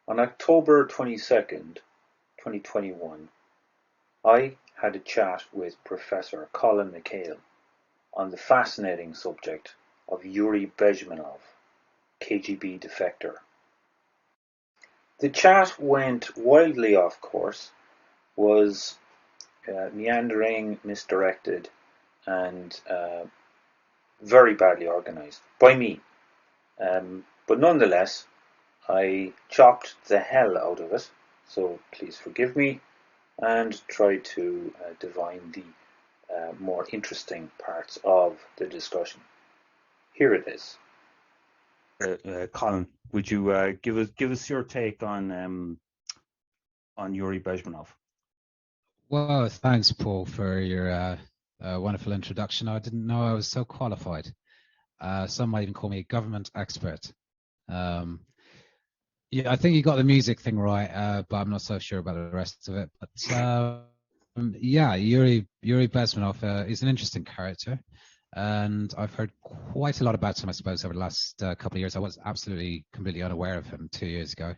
On October 22nd, 2021, I had a chat with Professor Colin McHale on the fascinating subject of Yuri Bezmenov, KGB defector. The chat went wildly off course, was meandering, misdirected, and very badly organised by me. But nonetheless, I chopped the hell out of it, so please forgive me, and tried to divine the more interesting parts of the discussion. Here it is. Colin, would you give us your take on Yuri Bezmenov? Well, thanks, Paul, for your wonderful introduction. I didn't know I was so qualified. Some might even call me a government expert. Yeah, I think you got the music thing right, but I'm not so sure about the rest of it. But yeah, Yuri Bezmenov is an interesting character, and I've heard quite a lot about him, I suppose, over the last couple of years. I was absolutely completely unaware of him 2 years ago.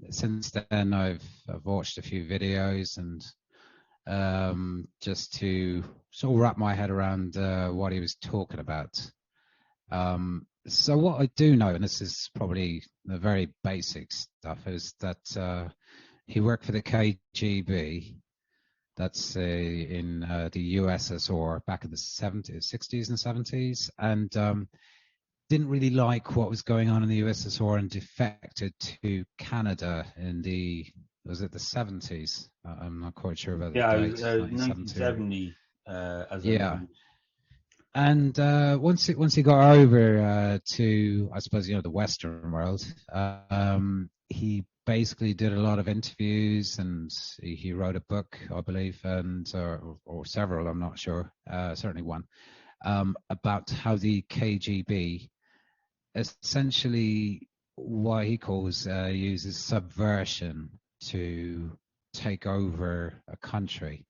Since then, I've watched a few videos and just to sort of wrap my head around what he was talking about. So what I do know, and this is probably the very basic stuff, is that he worked for the KGB. That's in the USSR back in the 60s and 70s, and didn't really like what was going on in the USSR and defected to Canada in the 70s? I'm not quite sure about the date. 1970. And once he got over to, I suppose, the Western world, he basically did a lot of interviews, and he wrote a book, I believe, and or several, I'm not sure, certainly one, about how the KGB essentially, what he calls uses subversion to take over a country.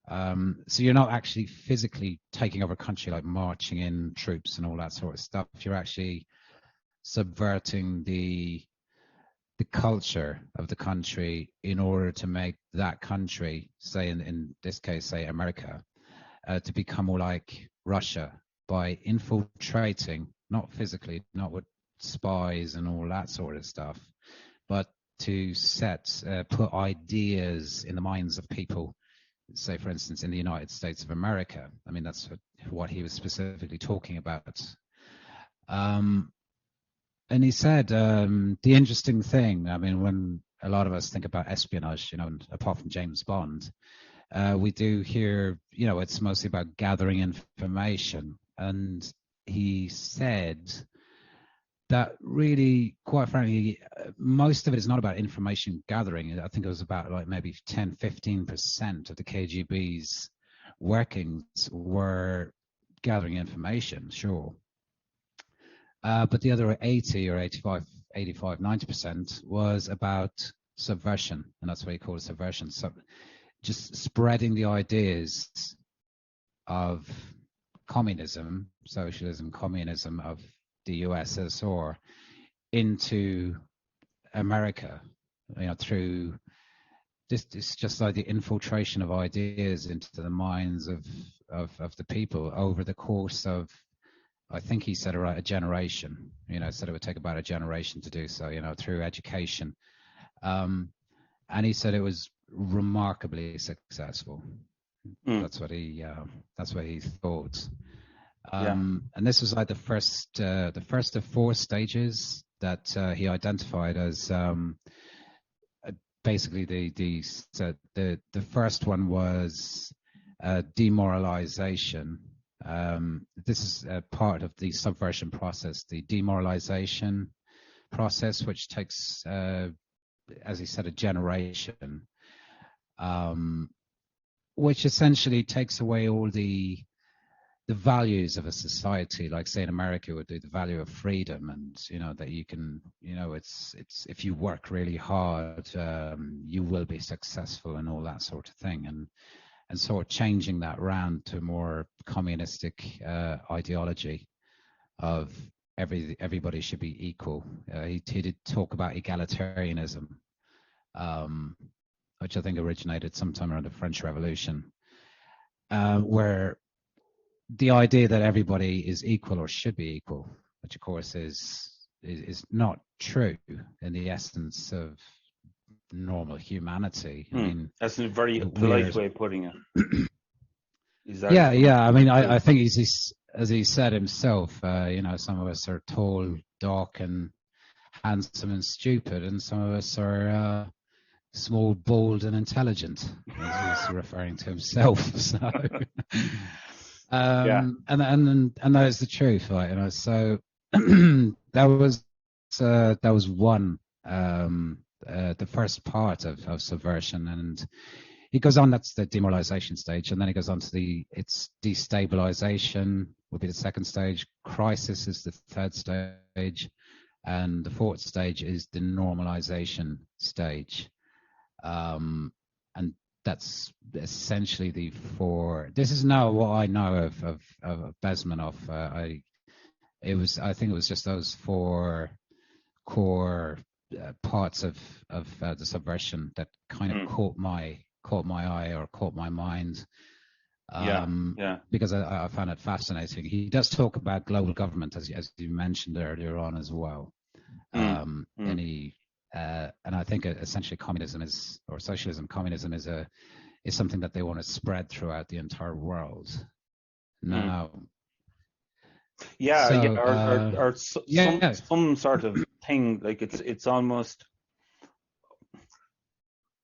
So you're not actually physically taking over a country, like marching in troops and all that sort of stuff. You're actually subverting the culture of the country in order to make that country, say in this case, say America, to become more like Russia by infiltrating, not physically, not with spies and all that sort of stuff, but to put ideas in the minds of people. Say, for instance, in the United States of America. I mean, that's what he was specifically talking about. And he said the interesting thing, I mean, when a lot of us think about espionage, apart from James Bond, we do hear, it's mostly about gathering information. And he said that really, quite frankly, most of it is not about information gathering. I think it was about like maybe 10-15% of the KGB's workings were gathering information, sure. But the other 80 or 85, 90% was about subversion, and that's what he calls subversion. So just spreading the ideas of communism, socialism, communism of the USSR into America, through this. It's just like the infiltration of ideas into the minds of the people over the course of, I think he said a generation. Said it would take about a generation to do so. Through education, and he said it was remarkably successful. That's what he thought. And this was like the first of four stages that he identified as basically the first one was demoralization. This is a part of the subversion process, the demoralization process, which takes, as he said, a generation, which essentially takes away all the values of a society. Like, say, in America would be the value of freedom, and that you can, it's if you work really hard, you will be successful and all that sort of thing, and sort of changing that round to more communistic ideology of everybody should be equal. He did talk about egalitarianism, which I think originated sometime around the French Revolution, where the idea that everybody is equal or should be equal, which of course is not true in the essence of normal humanity. I mean, that's a very polite way of putting it. Is that yeah. I mean, I think he's as he said himself, some of us are tall, dark, and handsome and stupid, and some of us are small, bold, and intelligent. He's referring to himself. So, and that is the truth, right? So that was one. The first part of subversion, and he goes on. That's the demoralization stage, and then he goes on to its destabilization will be the second stage. Crisis is the third stage, and the fourth stage is the normalization stage. And that's essentially the four. This is now what I know of Bezmenov. I think it was just those four core parts of the subversion that kind of caught my eye or caught my mind. Because I found it fascinating. He does talk about global government as you mentioned earlier on as well. And I think essentially communism or socialism, communism is something that they want to spread throughout the entire world. Now, some sort of thing, like it's almost,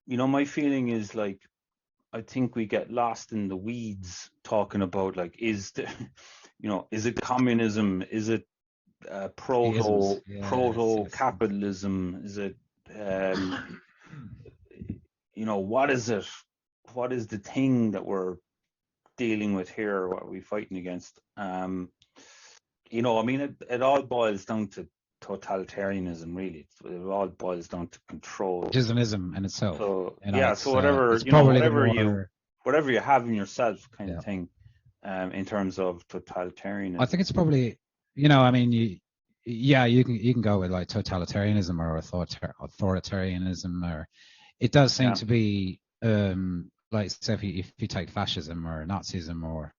my feeling is like, I think we get lost in the weeds talking about like, is it communism? Is it proto capitalism? Is it what is it? What is the thing that we're dealing with here? What are we fighting against? I mean, it all boils down to totalitarianism, really. It all boils down to control. Ism in itself. So so whatever you have in yourself, kind of thing, in terms of totalitarianism. I think it's probably, I mean, you can go with like totalitarianism or authoritarianism, or it does seem to be like, say, if you take fascism or Nazism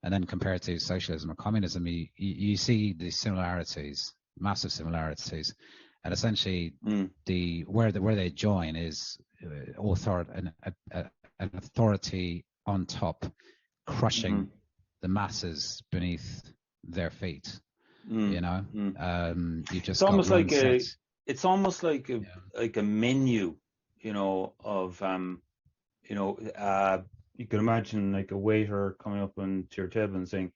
and then compare it to socialism or communism, you see the similarities, massive similarities, and essentially where they join is an authority on top, crushing the masses beneath their feet. You just it's almost like it's almost like a menu, of you can imagine like a waiter coming up to your table and saying,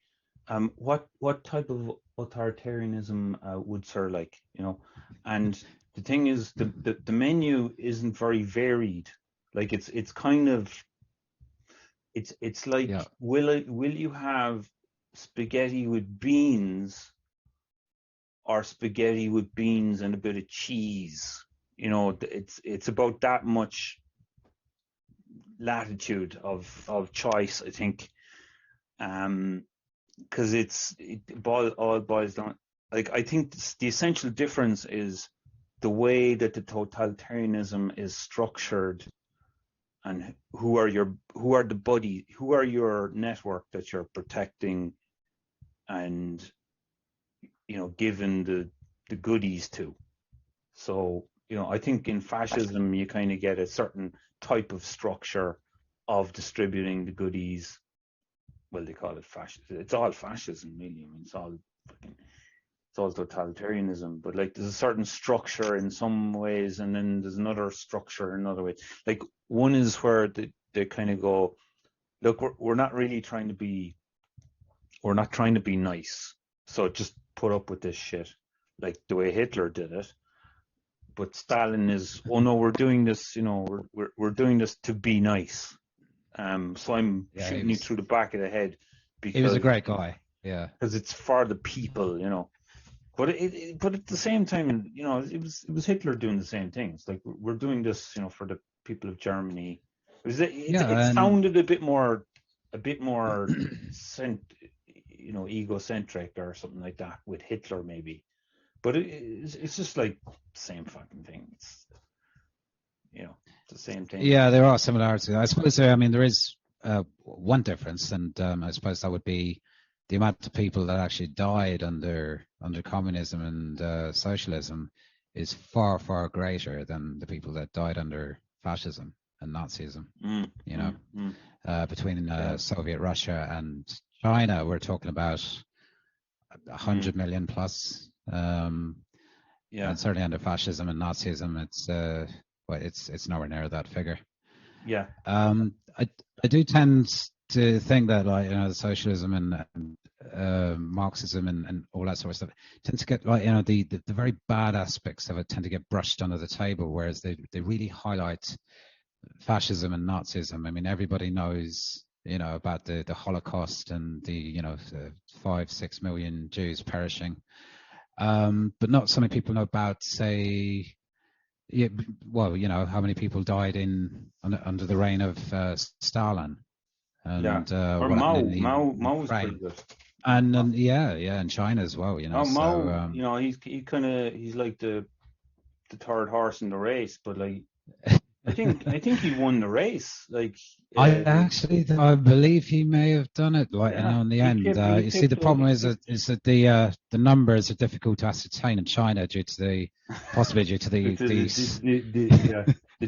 what type of authoritarianism would sir like, and the thing is the menu isn't very varied. Like it's kind of it's like, will you have spaghetti with beans or spaghetti with beans and a bit of cheese? It's about that much latitude of choice, I think, because it all boils down. Like, I think the essential difference is the way that the totalitarianism is structured, and who are your network that you're protecting and given the goodies to. So I think in fascism you kind of get a certain type of structure of distributing the goodies. Well, they call it fascism. It's all fascism, really. I mean, it's all totalitarianism. But like, there's a certain structure in some ways, and then there's another structure in another way. Like, one is where they kind of go, look, we're not trying to be nice, so just put up with this shit, like the way Hitler did it. But Stalin is, oh no, we're doing this, we're doing this to be nice. So I'm shooting you through the back of the head because he was a great guy, because it's for the people, But but at the same time, it was Hitler doing the same thing. It's like, we're doing this, for the people of Germany. It sounded a bit more egocentric or something like that with Hitler maybe, but it's just like the same fucking thing. It's the same thing. Yeah, there are similarities. I suppose there is one difference, and I suppose that would be the amount of people that actually died under communism and socialism is far, far greater than the people that died under fascism and Nazism. Between Soviet Russia and China, we're talking about 100 million plus. And certainly under fascism and Nazism, it's nowhere near that figure. Yeah. I do tend to think that the socialism and Marxism and all that sort of stuff tend to get the very bad aspects of it tend to get brushed under the table, whereas they really highlight fascism and Nazism. I mean, everybody knows about the Holocaust and the 5-6 million Jews perishing, but not so many people know about, say, how many people died under the reign of Stalin and or Mao was pretty good. And in China as well, Mao, he's like the third horse in the race, but like I think he won the race. Like I believe he may have done it. In the end, you see, the problem is that the numbers are difficult to ascertain in China possibly due to the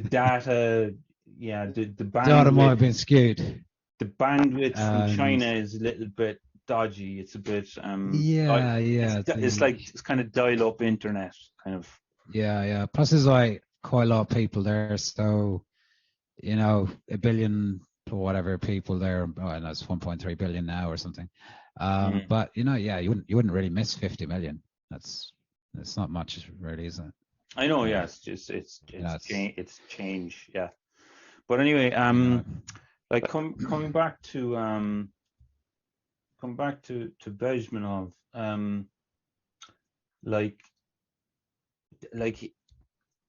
data. Yeah, the bandwidth, data might have been skewed. The bandwidth from China is a little bit dodgy. It's a bit it's kind of dial-up internet kind of. Yeah. Plus, there's like quite a lot of people there, so a billion or whatever people there. And that's 1.3 billion now or something. But you wouldn't really miss 50 million. It's not much, really, is it? I know. It's just it's change. Yeah. But anyway, like coming back to Bezmenov,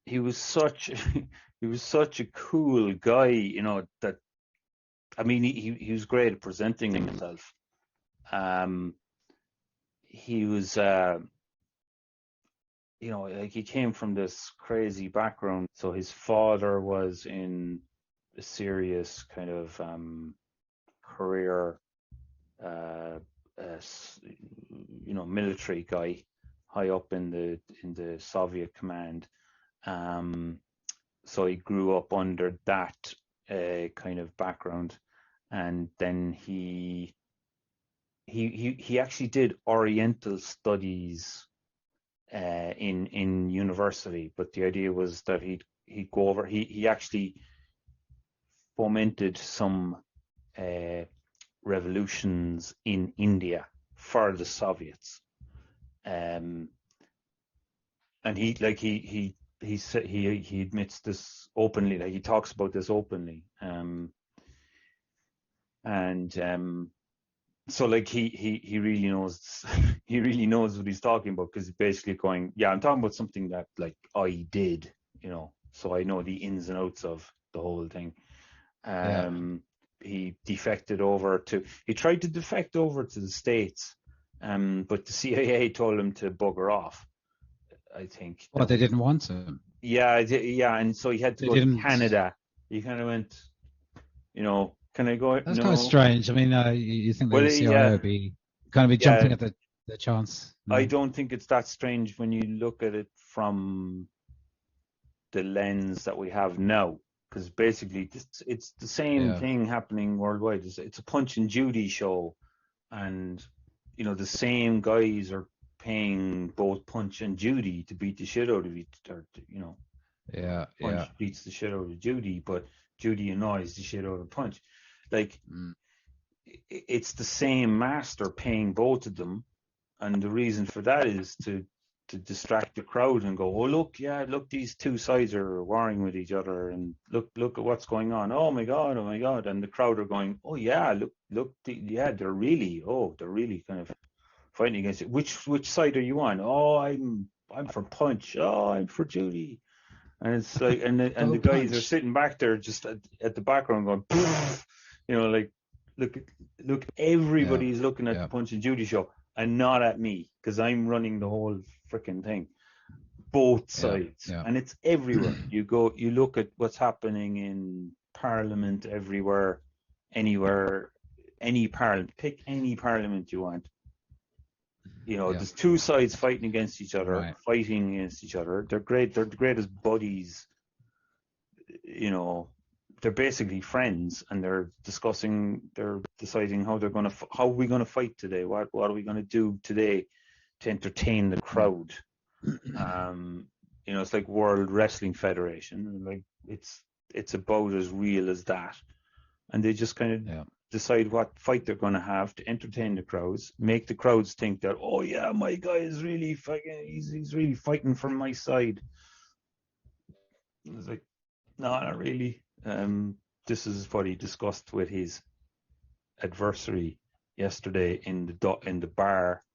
he was such a cool guy, that I mean he was great at presenting himself. He was he came from this crazy background. So his father was in a serious kind of career, military guy, high up in the Soviet command. So he grew up under that kind of background, and then he actually did Oriental studies in university, but the idea was that he'd go over. He actually fomented some revolutions in India for the Soviets, and he admits this openly. Like, he talks about this openly, so like he really knows he really knows what he's talking about, because he's basically going, yeah, I'm talking about something that like I did, so I know the ins and outs of the whole thing. He tried to defect over to the States, but the CIA told him to bugger off, I think. Well, they didn't want him. Yeah, and so he had to go to Canada. He kind of went, can I go? That's kind of strange. I mean, you think the CIA would be jumping at the chance? No? I don't think it's that strange when you look at it from the lens that we have now, because basically it's the same thing happening worldwide. It's a Punch and Judy show, and the same guys are paying both Punch and Judy to beat the shit out of each other. Punch beats the shit out of Judy, but Judy annoys the shit out of Punch. Like, it's the same master paying both of them, and the reason for that is to distract the crowd and go, oh look, these two sides are warring with each other, and look at what's going on. Oh my god, and the crowd are going, oh yeah, look, they're really kind of fighting against it. Which side are you on? Oh, I'm for Punch. Oh, I'm for Judy. And it's like, and the guys are sitting back there just at the background going, like, look, everybody's looking at Yeah. the Punch and Judy show and not at me because I'm running the whole freaking thing. Both sides, Yeah. and it's everywhere. You look at what's happening in Parliament everywhere, anywhere, any parliament. Pick any parliament you want. There's two sides fighting against each other, Right. fighting against each other. They're great. They're the greatest buddies. They're basically friends, and they're deciding how we're gonna fight today. What are we gonna do today to entertain the crowd? It's like World Wrestling Federation. Like it's about as real as that, and they just kind of decide what fight they're going to have to entertain the crowds, make the crowds think that, oh yeah, my guy is really fucking, he's really fighting for my side. It's like, no, not really. This is what he discussed with his adversary yesterday in the bar,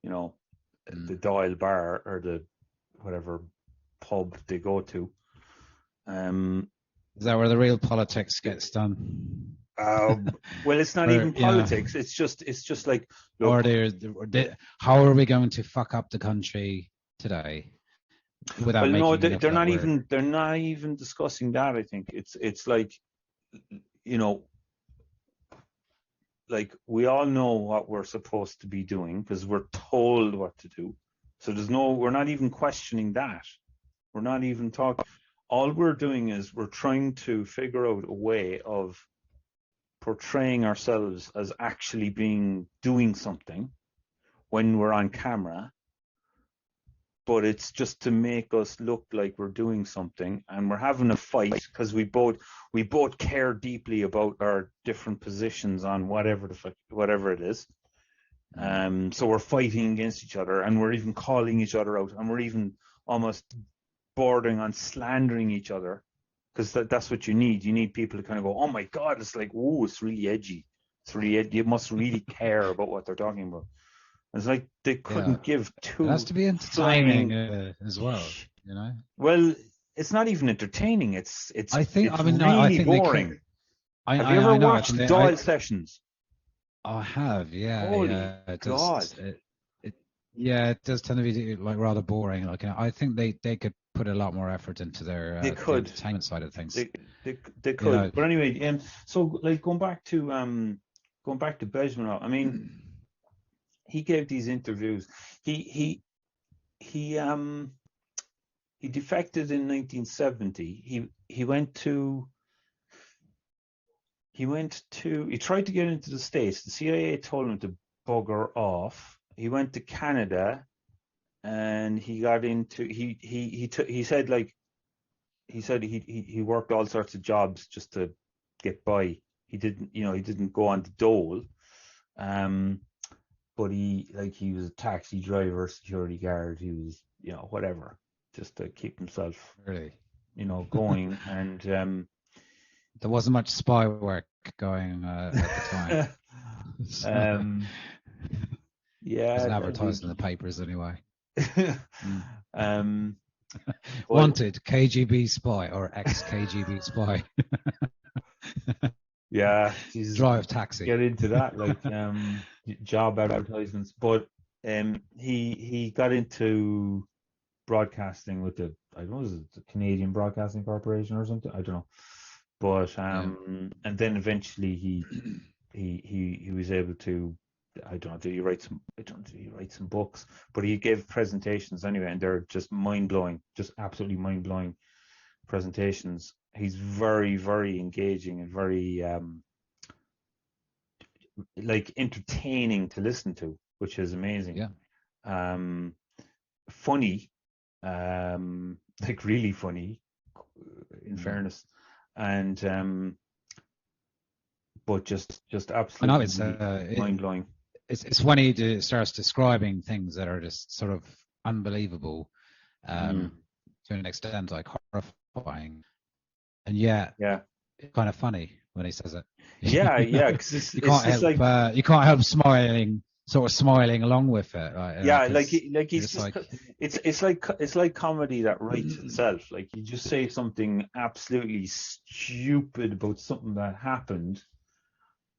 the Doyle bar, or the whatever pub they go to. Is that where the real politics gets done? Well, it's not even politics. It's just like, look, how are we going to fuck up the country today? Without they're not even discussing that. I think it's like, like we all know what we're supposed to be doing because we're told what to do. So we're not even questioning that. We're not even talking. All we're doing is we're trying to figure out a way of portraying ourselves as actually doing something when we're on camera. But it's just to make us look like we're doing something, and we're having a fight because we both care deeply about our different positions on whatever it is. So we're fighting against each other, and we're even calling each other out, and we're even almost bordering on slandering each other, because that's what you need. You need people to kind of go, oh my God, it's like, oh, it's really edgy. It's really edgy. You must really care about what they're talking about. It's like they couldn't give two. It has to be entertaining as well, Well, it's not even entertaining. It's really boring. Have you ever watched Doyle sessions? I have, yeah. Holy God! It does tend to be like rather boring. Like, I think they could put a lot more effort into their the entertainment side of things. They could, but anyway, so like going back to Bezmenov. I mean, he gave these interviews. He defected in 1970. He tried to get into the States. The CIA told him to bugger off. He went to Canada, and he got into he said he worked all sorts of jobs just to get by. He didn't go on the dole. But he was a taxi driver, security guard. He was, whatever, just to keep himself going. And there wasn't much spy work going at the time. Yeah, it was advertised in the papers anyway. Wanted KGB spy or ex-KGB spy. Yeah, Jesus, drive taxi. Get into that, like job advertisements. But he got into broadcasting with the Canadian Broadcasting Corporation or something. I don't know. But and then eventually he was able to, I don't know, did he write some books? But he gave presentations anyway, and they're just mind-blowing, just absolutely mind-blowing presentations. He's very, very engaging and very entertaining to listen to, which is amazing. Yeah. Funny, really funny, in fairness, and but just absolutely mind-blowing. It's when he starts describing things that are just sort of unbelievable, to an extent, like horrifying. And it's kind of funny when he says it. Yeah, because you can't help smiling along with it. Right? It's like comedy that writes itself. Like, you just say something absolutely stupid about something that happened,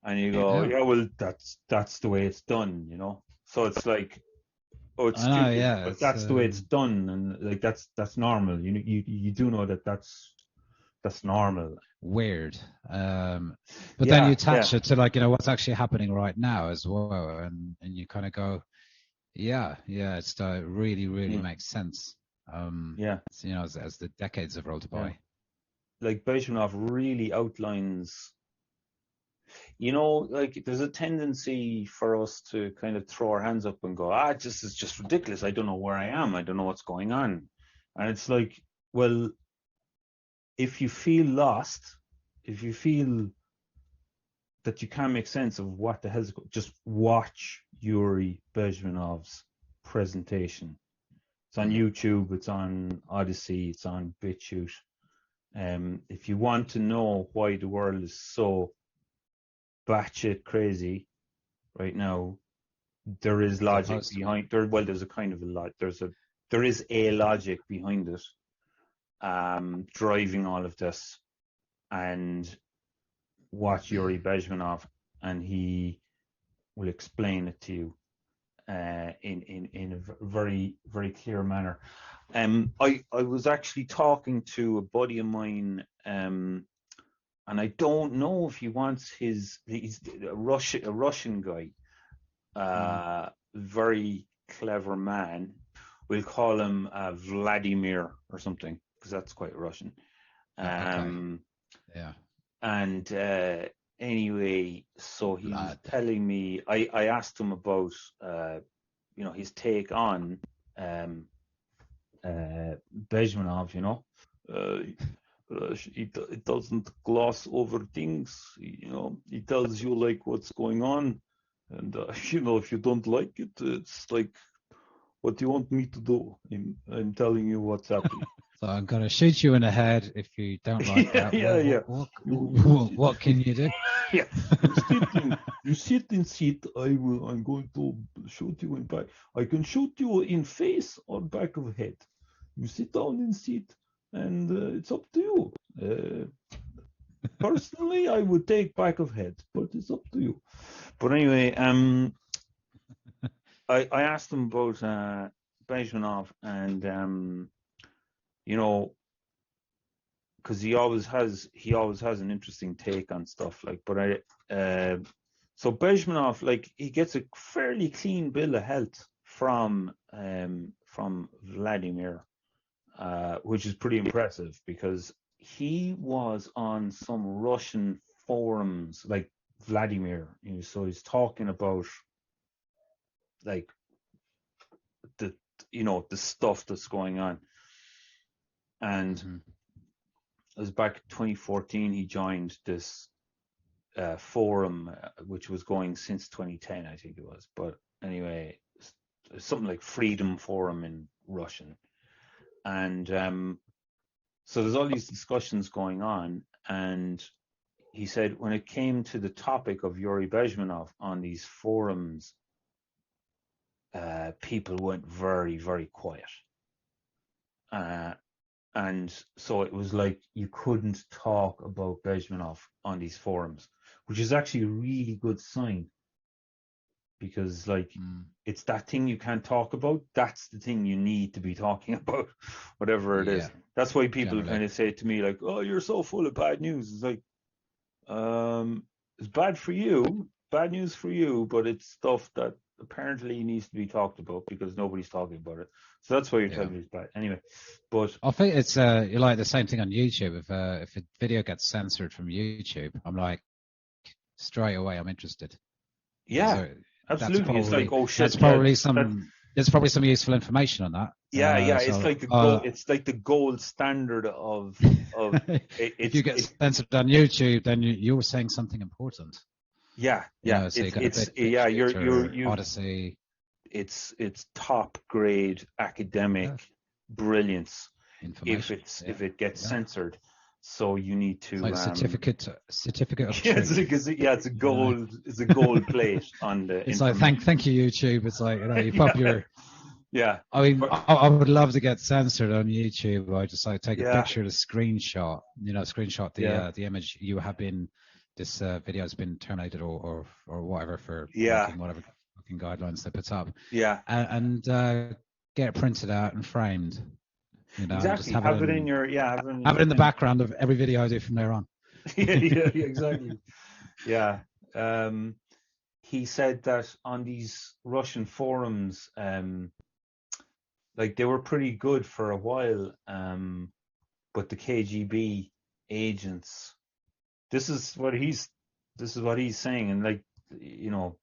and you go, Yeah. yeah, well, that's the way it's done, you know. So it's like, oh, it's I know, stupid, yeah. but that's the way it's done, and like that's normal. You do know that that's normal. Weird. But then you Yeah, attach it to, like, what's actually happening right now as well, and you kind of go, yeah, it's really, really Mm. makes sense. Yeah. So, as the decades have rolled by. Like Bezmenov really outlines, like there's a tendency for us to kind of throw our hands up and go, this is just ridiculous. I don't know where I am. I don't know what's going on. And it's like, well, if you feel lost, if you feel that you can't make sense of what the hell's just watch Yuri Bezmenov's presentation. It's on YouTube, it's on Odyssey, it's on BitChute. If you want to know why the world is so batshit crazy right now, there is logic behind there. Well, there's a kind of a lot. There is a logic behind it, driving all of this. And watch Yuri Bezmenov, and he will explain it to you in a very, very clear manner. I was actually talking to a buddy of mine, and I don't know if he wants he's a Russian guy, very clever man. We'll call him Vladimir or something, because that's quite Russian. Okay. Yeah. And anyway, so he was telling me, I asked him about, his take on Bezmenov, it doesn't gloss over things, he tells you like what's going on. And, if you don't like it, it's like, what do you want me to do? I'm telling you what's happening. So I'm going to shoot you in the head if you don't like that. What can you do? Yeah. You sit in seat. I'm going to shoot you in back. I can shoot you in face or back of head. You sit down in seat, and it's up to you. Personally, I would take back of head, but it's up to you. But anyway, I asked him about Bezmenov, and because he always has an interesting take on stuff. Like, but so Bezmenov, like, he gets a fairly clean bill of health from Vladimir, which is pretty impressive, because he was on some Russian forums, like Vladimir. So he's talking about like the stuff that's going on, and it was back in 2014 he joined this forum, which was going since 2010, I think it was. But anyway, something like Freedom Forum in Russian. And so there's all these discussions going on. And he said when it came to the topic of Yuri Bezmenov on these forums, people went very, very quiet. And so it was like you couldn't talk about Bezmenov on these forums, which is actually a really good sign, because like it's that thing you can't talk about. That's the thing you need to be talking about, whatever it is. That's why people kind of say to me like, "Oh, you're so full of bad news." It's like, it's bad for you, bad news for you, but it's stuff that apparently needs to be talked about because nobody's talking about it. So that's why you're telling me it's bad. Anyway, but I think it's like the same thing on YouTube. If a video gets censored from YouTube, I'm like, straight away, I'm interested. Yeah, so absolutely. Probably, it's like, oh shit, that's probably there's probably some useful information on that. Yeah, so, it's like the gold standard of if you get censored on YouTube, then you're saying something important. Yeah. So you're Odyssey. It's top grade academic brilliance if it gets censored. So you need to like certificate of it's a gold plate on the. It's like thank you YouTube. It's like you pop your. Yeah. I mean, I would love to get censored on YouTube. I just like take a picture of the screenshot. Screenshot the image you have been this video has been terminated or whatever for Yeah. breaking whatever fucking guidelines they put up. Yeah. And get it printed out and framed. You know, Exactly. just have it it in your have it in the background of every video I do from there on. yeah, exactly. Yeah. He said that on these Russian forums, like they were pretty good for a while, but the KGB agents. This is what he's saying, and like, you know,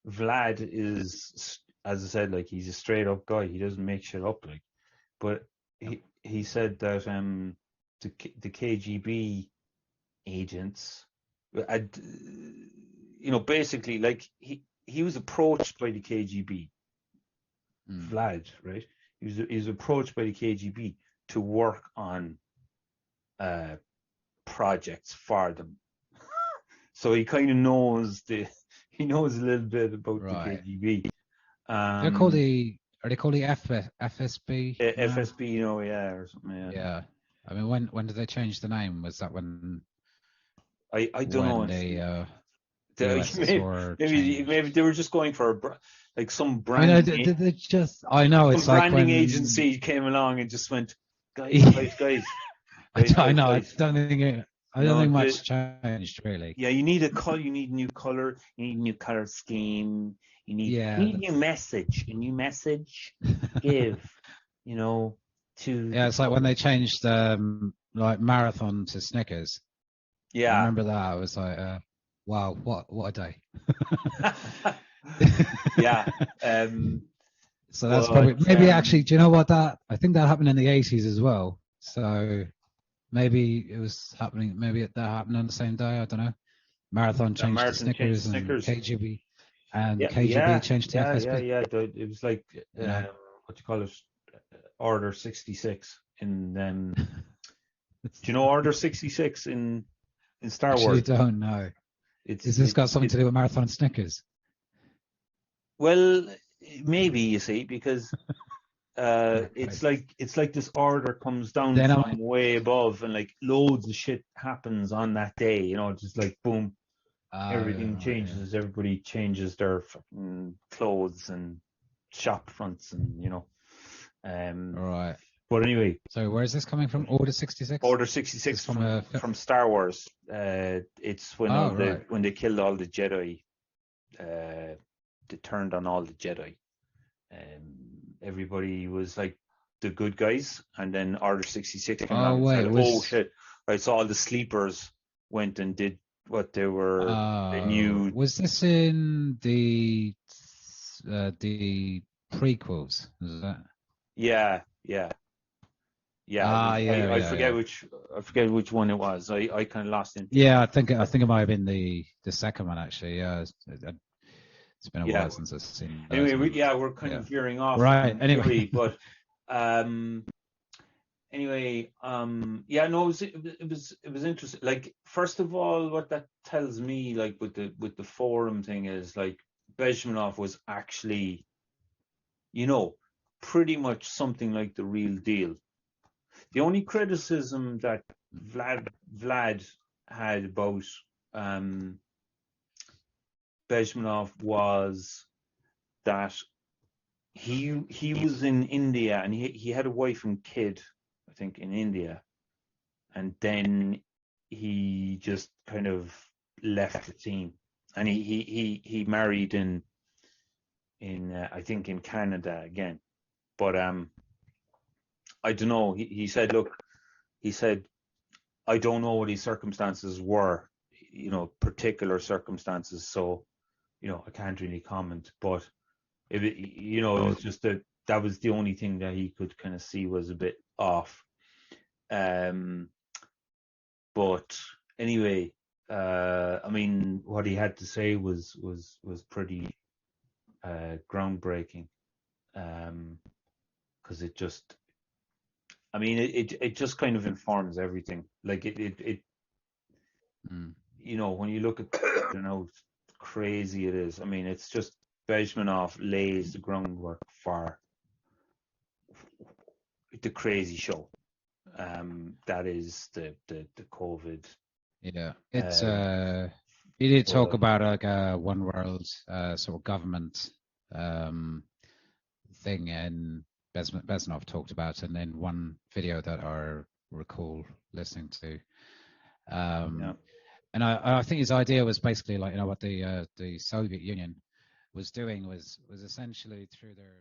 Vlad is, as I said, like he's a straight up guy. He doesn't make shit up, like. But he said that the KGB agents, you know, basically, like he was approached by the KGB, Vlad, right? He was approached by the KGB to work on projects for them. So he kind of knows he knows a little bit about the KGB. They're called are they called the FSB? FSB, you know, yeah, or something. Yeah. Yeah. I mean, when did they change the name? Was that when? I don't know. Maybe they were just going for like some branding. I mean, they just. I know it's like branding when agency came along and just went, guys. I know. I don't think much changed really. Yeah, you need a color. You need a new color. You need a new color scheme. You need a new message. A new message. Give, you know, to. Yeah, it's like when they changed like marathon to Snickers. Yeah, I remember that. I was like, wow, what a day. Yeah. So that's probably maybe actually. Do you know what I think that happened in the 80s as well. So maybe it was happening. Maybe that happened on the same day. I don't know. Marathon changed to Snickers, and KGB, and KGB changed to FSB. Yeah. It was like what you call it, Order 66 in. Do you know Order 66 in Star Wars? Actually, don't know. Is this got something to do with Marathon and Snickers? Well, maybe, you see, because it's like this order comes down from way above, and like loads of shit happens on that day. You know, just like boom, everything changes. Yeah. Everybody changes their fucking clothes and shop fronts, and you know. Right. But anyway. So where is this coming from? Order 66. Order 66 from Star Wars. It's when when they killed all the Jedi. They turned on all the Jedi. Everybody was like the good guys, and then Order 66 came out and said, "Oh shit!" Right, so all the sleepers went and did what they were. They knew. Was this in the prequels? Is that? Yeah. I forget which one it was. I kind of lost it. Yeah, I think it might have been the second one actually. Yeah, it's been a while since I've seen. Anyway, we're kind of veering off. Right. Anyway, but it was interesting. Like, first of all, what that tells me, like with the forum thing, is like Bezmenov was actually, you know, pretty much something like the real deal. The only criticism that Vlad had about Bezmenov was that he was in India, and he had a wife and kid, I think, in India, and then he just kind of left the team, and he married in I think in Canada again, but I don't know. He said, look, I don't know what his circumstances were, you know, particular circumstances, so, you know, I can't really comment, but it was just that was the only thing that he could kind of see was a bit off. But anyway, I mean, what he had to say was pretty groundbreaking, because it just, I mean, it just kind of informs everything. Like it you know, when you look at, you know, how crazy it is. I mean, it's just Bezmenov lays the groundwork for the crazy show. That is the COVID Yeah, it's Um, he did talk but about like a one world sort of government thing, and Bezmenov talked about, and then one video that I recall listening to. yeah, And I think his idea was basically like, what the Soviet Union was doing was essentially through their